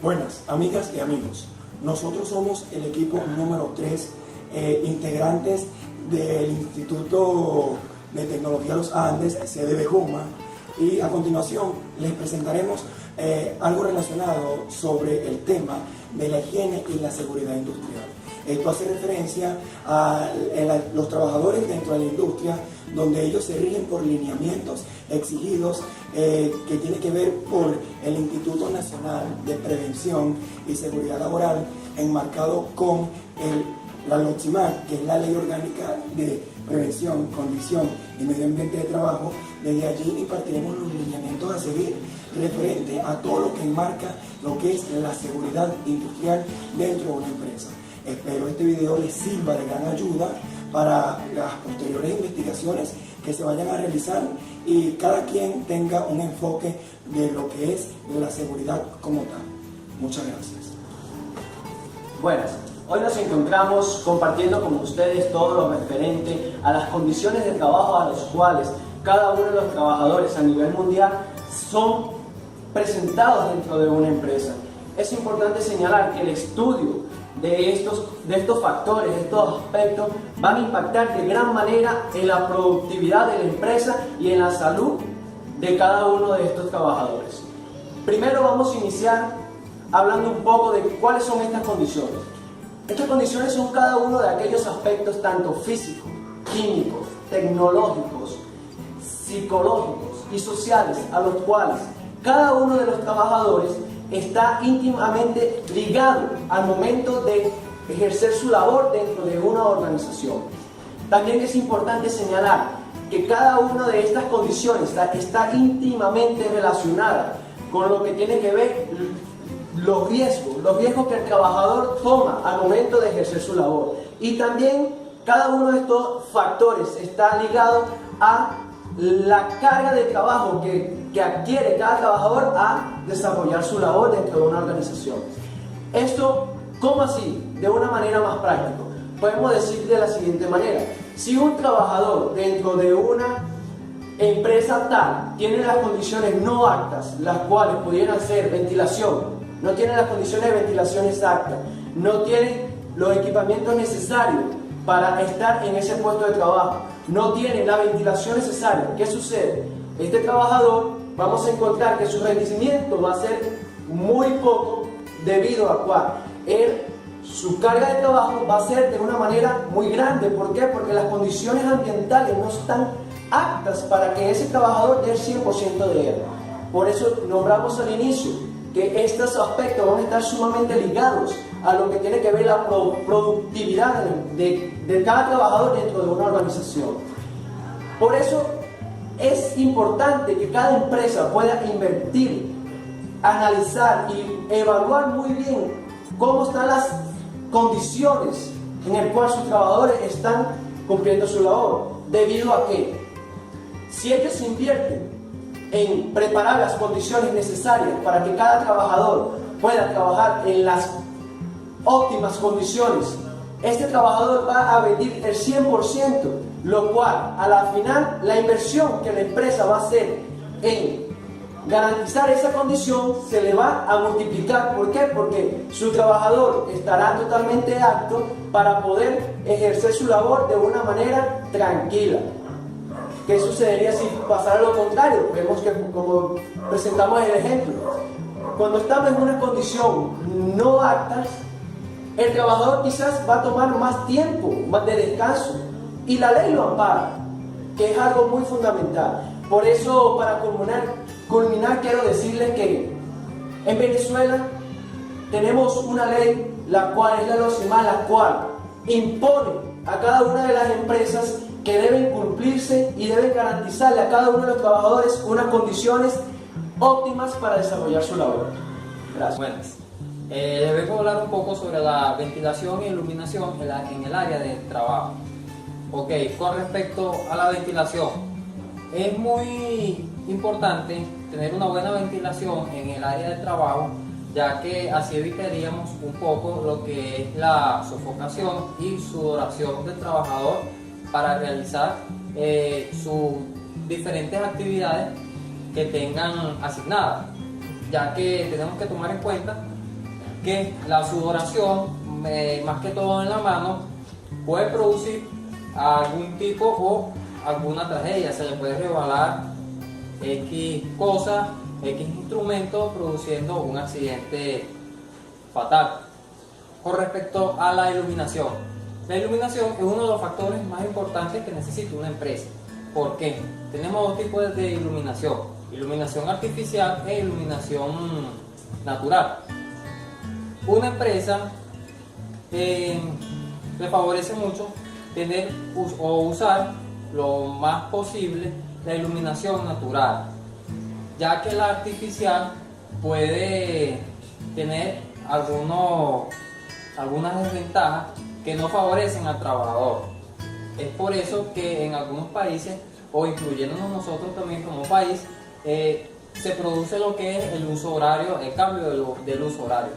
Buenas, amigas y amigos. Nosotros somos el equipo número 3, integrantes del Instituto de Tecnología Los Andes, CDB Juma, y a continuación les presentaremos algo relacionado sobre el tema de la higiene y la seguridad industrial. Esto hace referencia a los trabajadores dentro de la industria, donde ellos se rigen por lineamientos exigidos que tiene que ver por el Instituto Nacional de Prevención y Seguridad Laboral, enmarcado con la LOXIMAC, que es la Ley Orgánica de Prevención, Condición y Medio Ambiente de Trabajo. Desde allí impartiremos los lineamientos a seguir referente a todo lo que enmarca lo que es la seguridad industrial dentro de una empresa. Espero este video les sirva de gran ayuda para las posteriores investigaciones que se vayan a realizar y cada quien tenga un enfoque de lo que es la seguridad como tal. Muchas gracias. Buenas, hoy nos encontramos compartiendo con ustedes todo lo referente a las condiciones de trabajo a los cuales cada uno de los trabajadores a nivel mundial son presentados dentro de una empresa. Es importante señalar que el estudio de estos factores, de estos aspectos, van a impactar de gran manera en la productividad de la empresa y en la salud de cada uno de estos trabajadores. Primero vamos a iniciar hablando un poco de cuáles son estas condiciones. Estas condiciones son cada uno de aquellos aspectos tanto físicos, químicos, tecnológicos, psicológicos y sociales a los cuales cada uno de los trabajadores está íntimamente ligado al momento de ejercer su labor dentro de una organización. También es importante señalar que cada una de estas condiciones está íntimamente relacionada con lo que tiene que ver los riesgos que el trabajador toma al momento de ejercer su labor. Y también cada uno de estos factores está ligado a la carga de trabajo que adquiere cada trabajador a desarrollar su labor dentro de una organización. Esto, ¿cómo así? De una manera más práctica. Podemos decir de la siguiente manera: si un trabajador dentro de una empresa tal tiene las condiciones no aptas, las cuales pudieran ser ventilación, no tiene las condiciones de ventilación exactas, no tiene los equipamientos necesarios para estar en ese puesto de trabajo, no tiene la ventilación necesaria, ¿qué sucede? Este trabajador, vamos a encontrar que su rendimiento va a ser muy poco, debido a cual su carga de trabajo va a ser de una manera muy grande. ¿Por qué? Porque las condiciones ambientales no están aptas para que ese trabajador dé el 100% de él. Por eso nombramos al inicio que estos aspectos van a estar sumamente ligados a lo que tiene que ver la productividad de cada trabajador dentro de una organización. Por eso es importante que cada empresa pueda invertir, analizar y evaluar muy bien cómo están las condiciones en las cuales sus trabajadores están cumpliendo su labor. Debido a que si ellos invierten en preparar las condiciones necesarias para que cada trabajador pueda trabajar en las óptimas condiciones, este trabajador va a rendir el 100%, lo cual a la final la inversión que la empresa va a hacer en garantizar esa condición se le va a multiplicar. ¿Por qué? Porque su trabajador estará totalmente apto para poder ejercer su labor de una manera tranquila. ¿Qué sucedería si pasara lo contrario? Vemos que, como presentamos el ejemplo, cuando estamos en una condición no apta, el trabajador quizás va a tomar más tiempo, más de descanso, y la ley lo ampara, que es algo muy fundamental. Por eso, para culminar quiero decirles que en Venezuela tenemos una ley, la cual es la LOXIMAC, la cual impone a cada una de las empresas que deben cumplirse y deben garantizarle a cada uno de los trabajadores unas condiciones óptimas para desarrollar su labor. Gracias. Buenas. Les vengo a hablar un poco sobre la ventilación e iluminación en el área de trabajo. Ok, con respecto a la ventilación, es muy importante tener una buena ventilación en el área de trabajo, ya que así evitaríamos un poco lo que es la sofocación y sudoración del trabajador para realizar sus diferentes actividades que tengan asignadas, ya que tenemos que tomar en cuenta que la sudoración, más que todo en la mano, puede producir algún tipo o alguna tragedia. Se le puede rebalar X cosas, X instrumentos, produciendo un accidente fatal. Con respecto a la iluminación es uno de los factores más importantes que necesita una empresa. ¿Por qué? Tenemos dos tipos de iluminación artificial e iluminación natural. Una empresa le favorece mucho tener o usar lo más posible la iluminación natural, ya que la artificial puede tener algunas desventajas que no favorecen al trabajador. Es por eso que en algunos países, o incluyéndonos nosotros también como país, se produce lo que es el uso horario, el cambio del uso horario.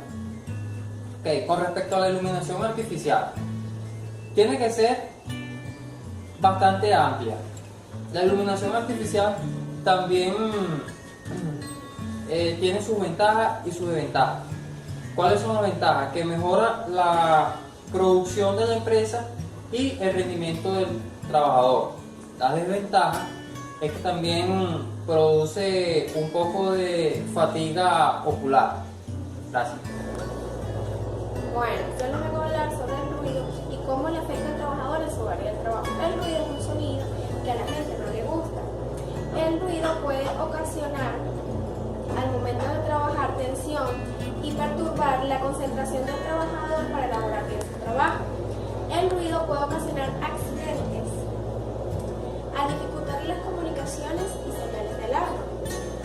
Okay, con respecto a la iluminación artificial, tiene que ser bastante amplia. La iluminación artificial también tiene sus ventajas y sus desventajas. ¿Cuáles son las ventajas? Que mejora la producción de la empresa y el rendimiento del trabajador. La desventaja es que también produce un poco de fatiga ocular. Gracias. Bueno, yo les vengo a hablar sobre el ruido y cómo le afecta al trabajador en su área de trabajo. El ruido es un sonido que a la gente no le gusta. El ruido puede ocasionar al momento de trabajar tensión y perturbar la concentración del trabajador para elaborar bien su trabajo. El ruido puede ocasionar accidentes, al dificultar las comunicaciones y señales de alarma.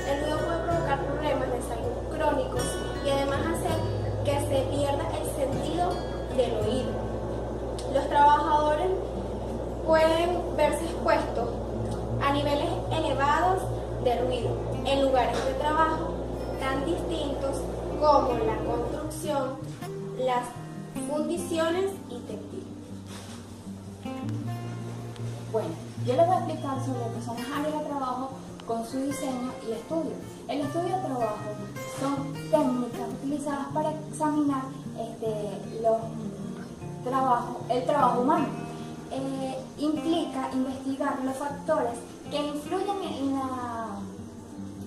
El ruido puede provocar problemas de salud crónicos y además hacer que se pierda el sentido del oído. Los trabajadores pueden verse expuestos a niveles elevados de ruido en lugares de trabajo tan distintos como la construcción, las fundiciones y textil. Bueno, yo les voy a explicar sobre lo que son las áreas de trabajo con su diseño y estudio. El estudio de trabajo son técnicas utilizadas para examinar el trabajo humano. Implica investigar los factores que influyen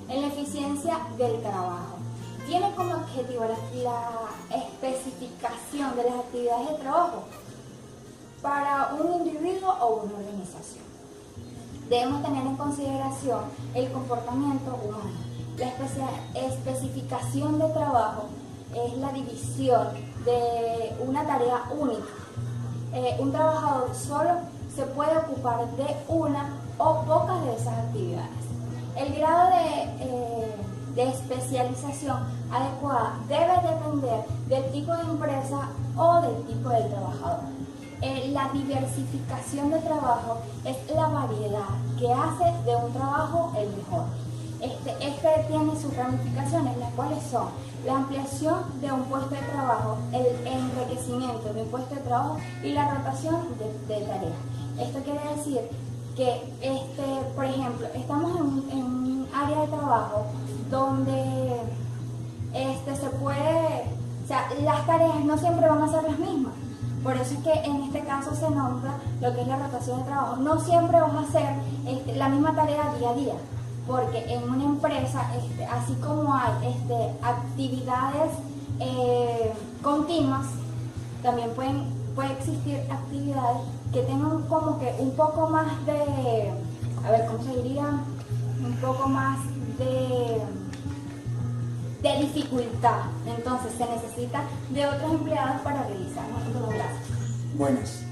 en la eficiencia del trabajo. Tiene como objetivo la especificación de las actividades de trabajo para un individuo o una organización. Debemos tener en consideración el comportamiento humano. La especificación de trabajo es la división de una tarea única. Un trabajador solo se puede ocupar de una o pocas de esas actividades. El grado de especialización adecuada debe depender del tipo de empresa o del tipo del trabajador. La diversificación de trabajo es la variedad que hace de un trabajo el mejor. Este tiene sus ramificaciones, las cuales son la ampliación de un puesto de trabajo, el enriquecimiento de un puesto de trabajo y la rotación de tareas. Esto quiere decir que, por ejemplo, estamos en un área de trabajo donde se puede, o sea, las tareas no siempre van a ser las mismas. Por eso es que en este caso se nombra lo que es la rotación de trabajo. No siempre vas a hacer la misma tarea día a día, porque en una empresa, así como hay actividades continuas, también puede existir actividades que tengan como que un poco más de, a ver, ¿cómo se diría? Un poco más de dificultad. Entonces se necesita de otros empleados para realizar los lazos. Buenas,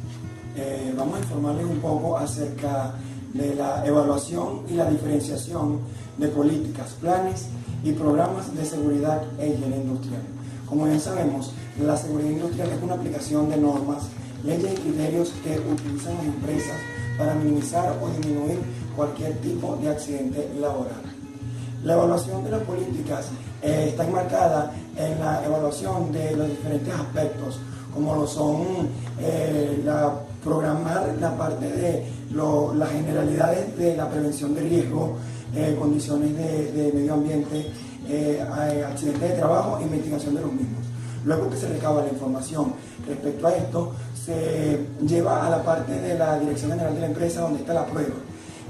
vamos a informarles un poco acerca de la evaluación y la diferenciación de políticas, planes y programas de seguridad e higiene industrial. Como bien sabemos, la seguridad industrial es una aplicación de normas, leyes y criterios que utilizan las empresas para minimizar o disminuir cualquier tipo de accidente laboral. La evaluación de las políticas está enmarcada en la evaluación de los diferentes aspectos, como lo son programar la parte de las generalidades de la prevención de riesgo, condiciones de medio ambiente, accidentes de trabajo e investigación de los mismos. Luego que se recaba la información respecto a esto, se lleva a la parte de la Dirección General de la empresa donde está la prueba.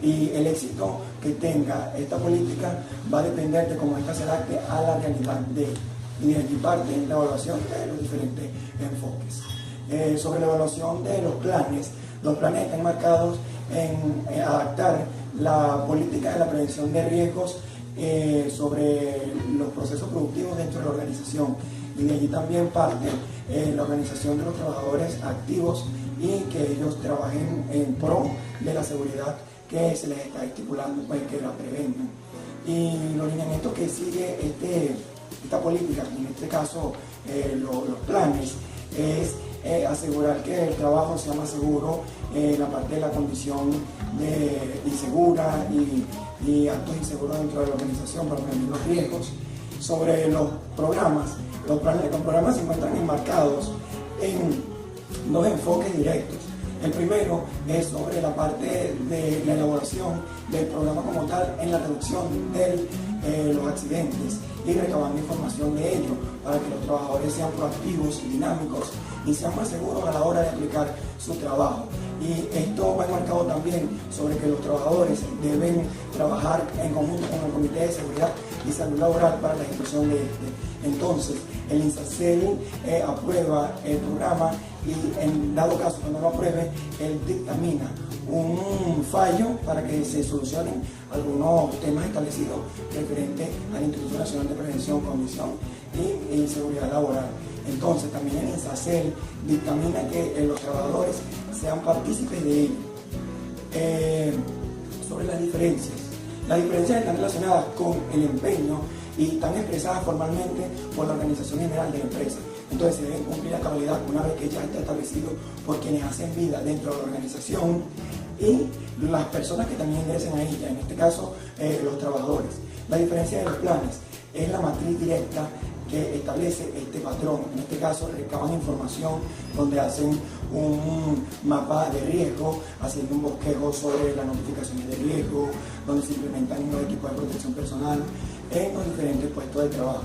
Y el éxito que tenga esta política va a depender de cómo esta se adapte a la realidad de él. Y de aquí parte la evaluación de los diferentes enfoques. Sobre la evaluación de los planes están marcados en adaptar la política de la prevención de riesgos sobre los procesos productivos dentro de la organización. Y de allí también parte la organización de los trabajadores activos y que ellos trabajen en pro de la seguridad que se les está estipulando para que la prevengan. Y los lineamientos que sigue esta política, en este caso los planes, es asegurar que el trabajo sea más seguro, la parte de la condición insegura y actos inseguros dentro de la organización para prevenir los riesgos. Sobre los programas se encuentran enmarcados en dos enfoques directos. El primero es sobre la parte de la elaboración del programa como tal en la reducción de los accidentes y recabando información de ello para que los trabajadores sean proactivos y dinámicos y sean más seguros a la hora de aplicar su trabajo. Y esto va enmarcado también sobre que los trabajadores deben trabajar en conjunto con el Comité de Seguridad y Salud Laboral para la ejecución de este. Entonces, el INSACEL aprueba el programa y en dado caso que no lo apruebe, él dictamina un fallo para que se solucionen algunos temas establecidos referentes al Instituto Nacional de Prevención, Condición y Seguridad Laboral. Entonces, también el INSACEL dictamina que los trabajadores sean partícipes de ello. Sobre las diferencias están relacionadas con el empeño y están expresadas formalmente por la Organización General de la empresa. Entonces se deben cumplir a cabalidad una vez que ya está establecido por quienes hacen vida dentro de la organización y las personas que también ingresan a ella, en este caso los trabajadores. La diferencia de los planes es la matriz directa que establece este patrón. En este caso recaban información donde hacen un mapa de riesgo, haciendo un bosquejo sobre las notificaciones de riesgo, donde se implementan los equipos de protección personal en los diferentes puestos de trabajo.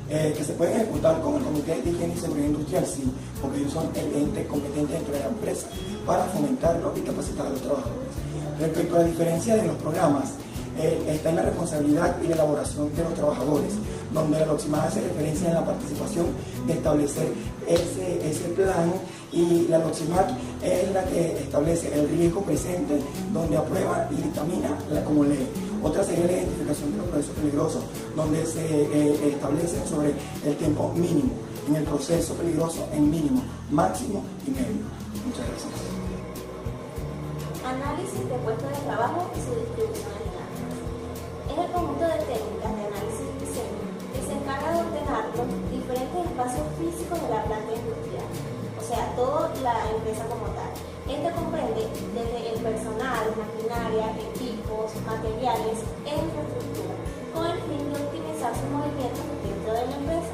Que se pueden ejecutar con el Comité de Higiene y Seguridad Industrial, sí, porque ellos son el ente competente dentro de la empresa para fomentarlo y capacitar a los trabajadores. Respecto a la diferencia de los programas, está en la responsabilidad y la elaboración de los trabajadores, donde la LOCSIMAD hace referencia en la participación de establecer ese plan y la LOCSIMAD es la que establece el riesgo presente, donde aprueba y dictamina como ley. Otra sería la identificación de los procesos peligrosos, donde se establece sobre el tiempo mínimo en el proceso peligroso en mínimo, máximo y medio. Muchas gracias. Análisis de puestos de trabajo y su distribución en áreas. Es el conjunto de técnicas de análisis y diseño que se encarga de ordenar los diferentes espacios físicos de la planta industrial, o sea, toda la empresa como tal. Este comprende desde el personal, maquinaria, equipos, materiales e infraestructura, con el fin de optimizar sus movimientos dentro de la empresa.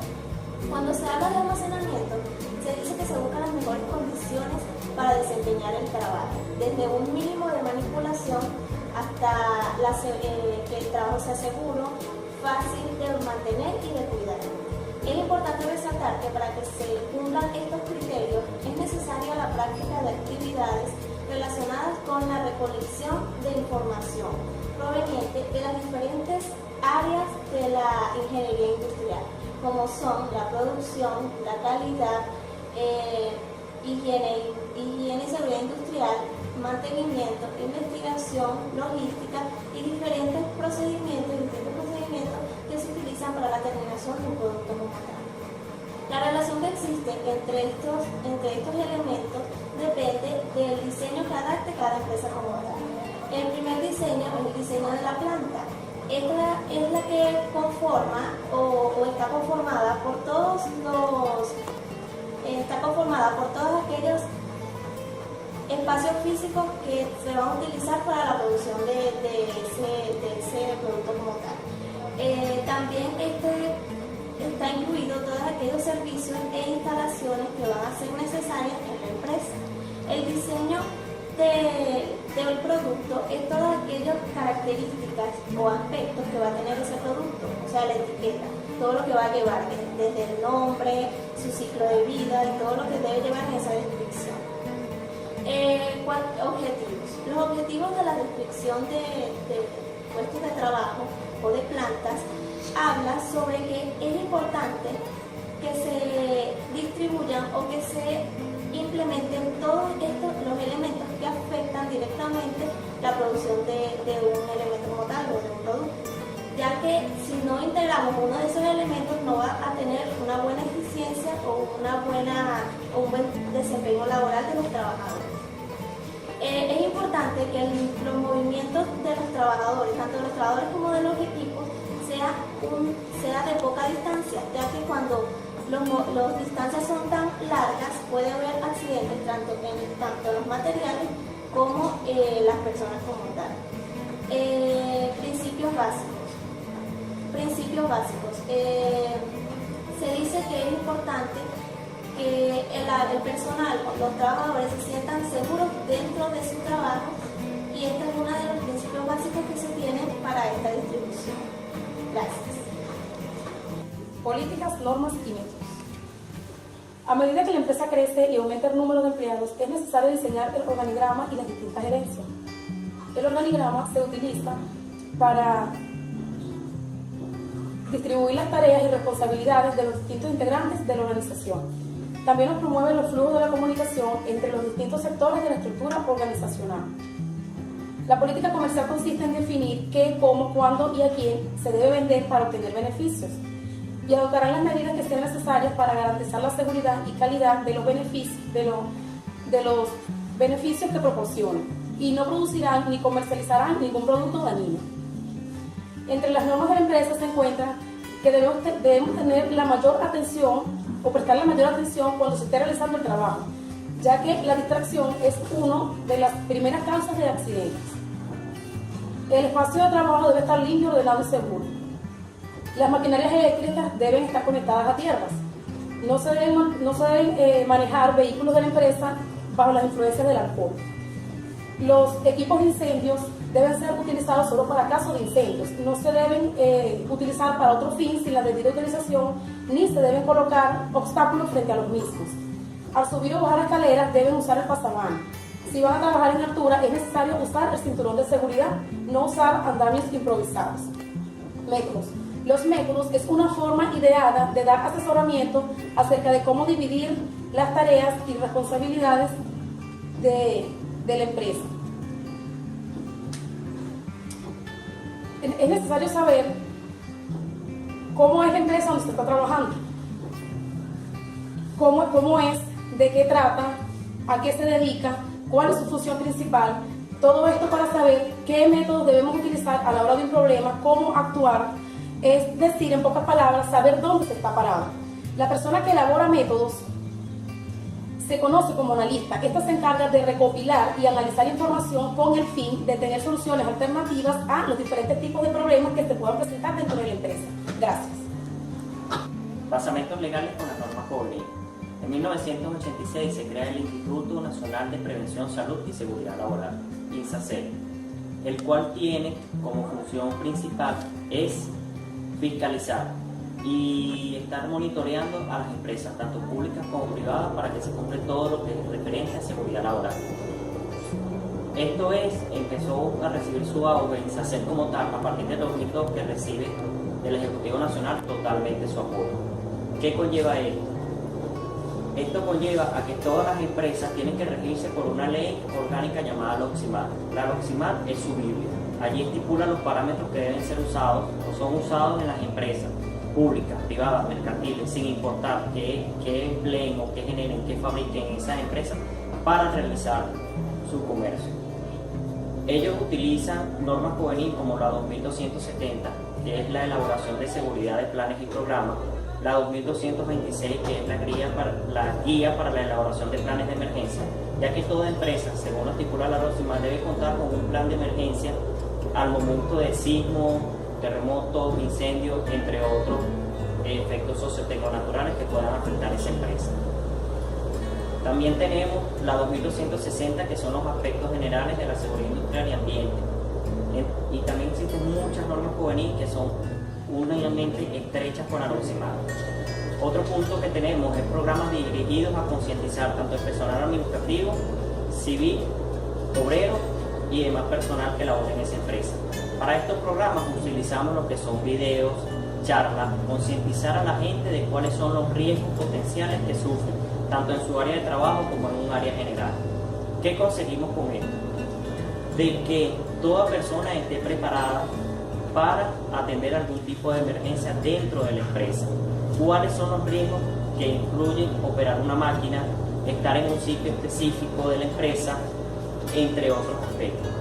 Cuando se habla de almacenamiento, se dice que se buscan las mejores condiciones para desempeñar el trabajo, desde un mínimo de manipulación hasta que el trabajo sea seguro, fácil de mantener y de cuidar. Es importante resaltar que para que se cumplan estos criterios es necesaria la práctica de actividades relacionadas con la recolección de información proveniente de las diferentes áreas de la ingeniería industrial, como son la producción, la calidad, higiene y seguridad industrial, mantenimiento, investigación, logística y diferentes procedimientos que se utilizan para la terminación de un producto como tal. La relación que existe entre estos elementos depende del diseño que adapte cada empresa como tal. El primer diseño es el diseño de la planta. Esta es la que conforma o está conformada por todos aquellos espacios físicos que se van a utilizar para la producción de ese producto como tal. También está incluido todos aquellos servicios e instalaciones que van a ser necesarias en la empresa. El diseño del producto es todas aquellas características o aspectos que va a tener ese producto, o sea, la etiqueta. todo lo que va a llevar, desde el nombre, su ciclo de vida y todo lo que debe llevar en esa descripción. Objetivos. Los objetivos de la descripción de puestos de trabajo o de plantas habla sobre que es importante que se distribuyan o que se implementen todos los elementos que afectan directamente la producción de un elemento como tal o de un producto, ya que si no integramos uno de esos elementos no va a tener una buena eficiencia o un buen desempeño laboral de los trabajadores. Es importante que los movimientos de los trabajadores, tanto de los trabajadores como de los equipos, sea de poca distancia, ya que cuando las distancias son tan largas puede haber accidentes tanto en los materiales como las personas como tal. Principios básicos. Se dice que es importante que el personal, los trabajadores se sientan seguros dentro de su trabajo, y este es uno de los principios básicos que se tienen para esta distribución. Gracias. Políticas, normas y métodos. A medida que la empresa crece y aumenta el número de empleados, es necesario diseñar el organigrama y las distintas gerencias. El organigrama se utiliza para distribuir las tareas y responsabilidades de los distintos integrantes de la organización. También nos promueve los flujos de la comunicación entre los distintos sectores de la estructura organizacional. La política comercial consiste en definir qué, cómo, cuándo y a quién se debe vender para obtener beneficios, y adoptarán las medidas que sean necesarias para garantizar la seguridad y calidad de los beneficios que proporcionan, y no producirán ni comercializarán ningún producto dañino. Entre las normas de la empresa se encuentra que debemos tener la mayor atención o prestar la mayor atención cuando se esté realizando el trabajo, ya que la distracción es una de las primeras causas de accidentes. El espacio de trabajo debe estar limpio, ordenado y seguro. Las maquinarias eléctricas deben estar conectadas a tierras. No se deben manejar vehículos de la empresa bajo las influencias del alcohol. Los equipos de incendios deben ser utilizados solo para casos de incendios. No se deben utilizar para otro fin sin la debida utilización, ni se deben colocar obstáculos frente a los mismos. Al subir o bajar escaleras deben usar el pasamanos. Si van a trabajar en altura es necesario usar el cinturón de seguridad, no usar andamios improvisados. Métodos. Los métodos es una forma ideada de dar asesoramiento acerca de cómo dividir las tareas y responsabilidades de la empresa. Es necesario saber cómo es la empresa donde se está trabajando, cómo es, de qué trata, a qué se dedica, cuál es su función principal. Todo esto para saber qué métodos debemos utilizar a la hora de un problema, cómo actuar, es decir, en pocas palabras, saber dónde se está parado. La persona que elabora métodos se conoce como analista. Esta se encarga de recopilar y analizar información con el fin de tener soluciones alternativas a los diferentes tipos de problemas que se puedan presentar dentro de la empresa. Gracias. Basamentos legales con las normas juvenil. En 1986 se crea el Instituto Nacional de Prevención, Salud y Seguridad Laboral, INSASEL, el cual tiene como función principal es fiscalizar y estar monitoreando a las empresas, tanto públicas como privadas, para que se cumpla todo lo que es referente a seguridad laboral. Esto empezó a recibir su auge INSASEL como tal a partir de 2002, que recibe del Ejecutivo Nacional totalmente su apoyo. ¿Qué conlleva esto? Esto conlleva a que todas las empresas tienen que regirse por una ley orgánica llamada LOXIMAT. La LOXIMAT es su Biblia. Allí estipula los parámetros que deben ser usados o son usados en las empresas públicas, privadas, mercantiles, sin importar qué empleen o qué generen, qué fabriquen esas empresas para realizar su comercio. Ellos utilizan normas juveniles como la 2270, que es la elaboración de seguridad de planes y programas, la 2226, que es la guía para la elaboración de planes de emergencia, ya que toda empresa, según lo estipula la LOXIMAT, debe contar con un plan de emergencia al momento de sismo, terremoto, incendio, entre otros efectos sociotecnonaturales que puedan afectar a esa empresa. También tenemos la 2260, que son los aspectos generales de la seguridad industrial y ambiente. Y también existen muchas normas juveniles que son únicamente estrechas con anonimato. Otro punto que tenemos es programas dirigidos a concientizar tanto el personal administrativo, civil, obrero y demás personal que labora en esa empresa. Para estos programas utilizamos lo que son videos, charlas, concientizar a la gente de cuáles son los riesgos potenciales que sufren, tanto en su área de trabajo como en un área general. ¿Qué conseguimos con esto? De que toda persona esté preparada para atender algún tipo de emergencia dentro de la empresa. ¿Cuáles son los riesgos que incluyen operar una máquina, estar en un sitio específico de la empresa, entre otros aspectos?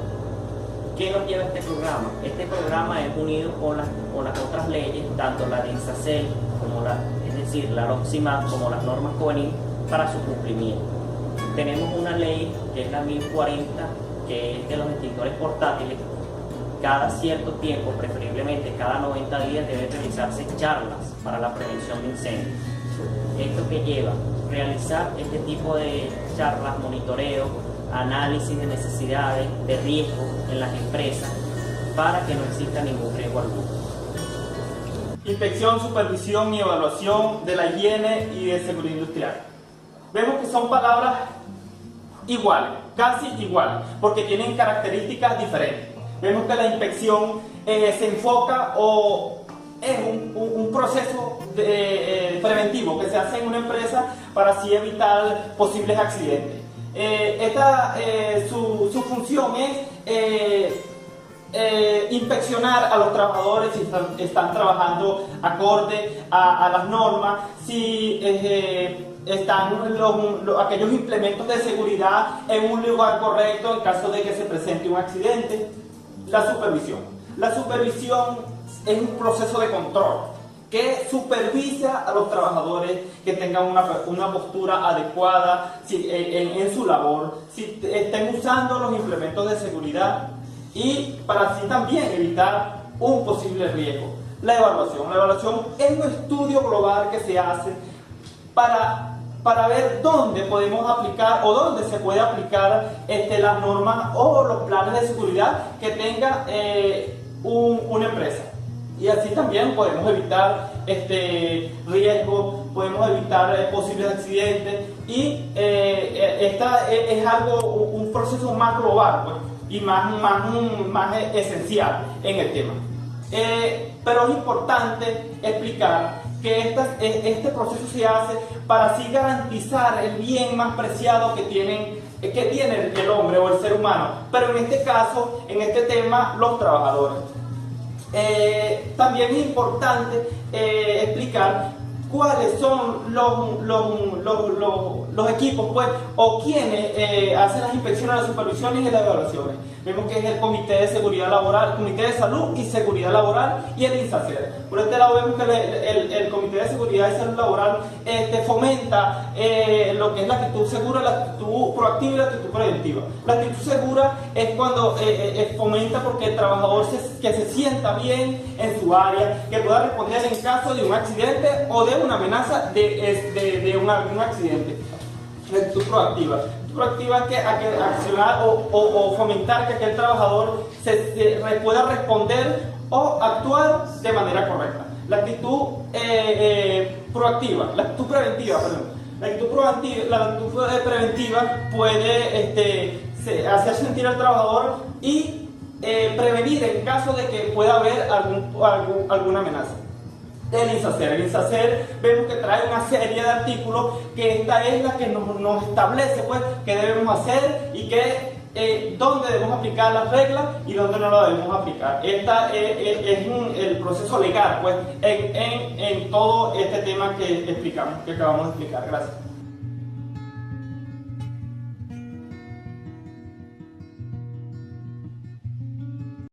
¿Qué nos lleva este programa? Este programa es unido con las otras leyes, tanto la de INSACEL, como es decir, la LOCSIMAT, como las normas CONIN, para su cumplimiento. Tenemos una ley que es la 1040, que es de los extintores portátiles. Cada cierto tiempo, preferiblemente cada 90 días, deben realizarse charlas para la prevención de incendios. Esto que lleva realizar este tipo de charlas, monitoreo, análisis de necesidades, de riesgo en las empresas, para que no exista ningún riesgo alguno. Inspección, supervisión y evaluación de la higiene y de seguridad industrial. Vemos que son palabras iguales, casi iguales, porque tienen características diferentes. Vemos que la inspección se enfoca o es un proceso preventivo que se hace en una empresa para así evitar posibles accidentes. Su función es inspeccionar a los trabajadores si están trabajando acorde a las normas, si están aquellos implementos de seguridad en un lugar correcto en caso de que se presente un accidente. La supervisión. La supervisión es un proceso de control que supervisa a los trabajadores que tengan una postura adecuada en su labor, si estén usando los implementos de seguridad y para así también evitar un posible riesgo. La evaluación es un estudio global que se hace para ver dónde podemos aplicar o dónde se puede aplicar las normas o los planes de seguridad que tenga una empresa. Y así también podemos evitar riesgos, podemos evitar posibles accidentes y esta es un proceso más global, pues, y más esencial en el tema. Pero es importante explicar que este proceso se hace para así garantizar el bien más preciado que tiene el hombre o el ser humano, pero en este caso, en este tema, los trabajadores. También es importante explicar cuáles son los equipos, pues, o quienes hacen las inspecciones, las supervisiones y las evaluaciones. Vemos que es el Comité de Seguridad Laboral, el Comité de Salud y Seguridad Laboral y el INSACER. Por este lado vemos que el Comité de Seguridad y Salud Laboral fomenta lo que es la actitud segura, la actitud proactiva y la actitud preventiva. La actitud segura es cuando fomenta porque el trabajador que se sienta bien en su área, que pueda responder en caso de un accidente o de una amenaza de un accidente. La actitud proactiva. Proactiva es que accionar o fomentar que aquel trabajador pueda responder o actuar de manera correcta. La actitud proactiva, la actitud preventiva, perdón. La actitud preventiva puede hacer sentir al trabajador y prevenir en caso de que pueda haber alguna amenaza. El INSACER vemos que trae una serie de artículos que esta es la que nos establece, pues, qué debemos hacer y dónde debemos aplicar las reglas y dónde no las debemos aplicar. Esta es el proceso legal, pues, en todo este tema que acabamos de explicar. Gracias.